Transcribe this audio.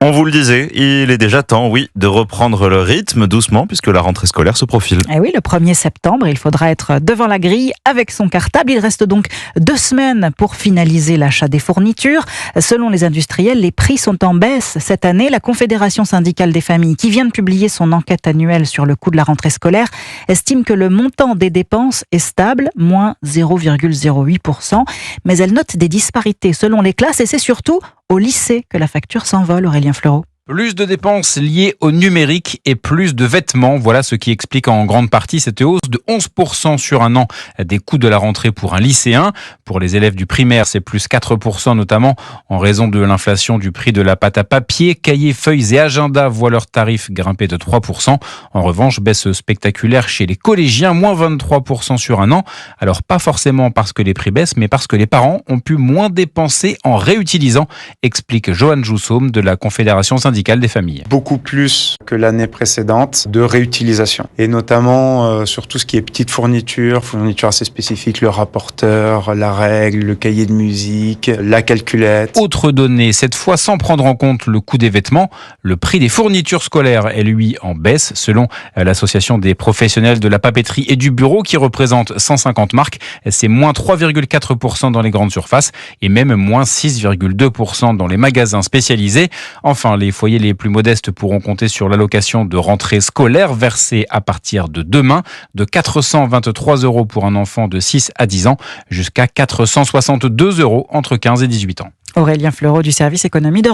On vous le disait, il est déjà temps, oui, de reprendre le rythme doucement puisque la rentrée scolaire se profile. Et oui, le 1er septembre, il faudra être devant la grille avec son cartable. Il reste donc 2 semaines pour finaliser l'achat des fournitures. Selon les industriels, les prix sont en baisse cette année. La Confédération syndicale des familles, qui vient de publier son enquête annuelle sur le coût de la rentrée scolaire, estime que le montant des dépenses est stable, moins 0,08%. Mais elle note des disparités selon les classes et c'est surtout au lycée que la facture s'envole, Aurélien Fleureau. Plus de dépenses liées au numérique et plus de vêtements. Voilà ce qui explique en grande partie cette hausse de 11% sur un an des coûts de la rentrée pour un lycéen. Pour les élèves du primaire, c'est plus 4% notamment en raison de l'inflation du prix de la pâte à papier. Cahiers, feuilles et agendas voient leurs tarifs grimper de 3%. En revanche, baisse spectaculaire chez les collégiens, moins 23% sur un an. Alors pas forcément parce que les prix baissent, mais parce que les parents ont pu moins dépenser en réutilisant, explique Johan Joussaume de la Confédération syndicale des familles. Beaucoup plus que l'année précédente de réutilisation et notamment sur tout ce qui est petites fournitures assez spécifiques, le rapporteur, la règle, le cahier de musique, la calculette. Autre donnée, cette fois sans prendre en compte le coût des vêtements, le prix des fournitures scolaires est lui en baisse selon l'association des professionnels de la papeterie et du bureau qui représente 150 marques. C'est moins 3,4% dans les grandes surfaces et même moins 6,2% dans les magasins spécialisés. Enfin, les foyers les plus modestes pourront compter sur l'allocation de rentrée scolaire versée à partir de demain de 423 € pour un enfant de 6 à 10 ans jusqu'à 462 € entre 15 et 18 ans. Aurélien Fleureau du service économie d'Europe.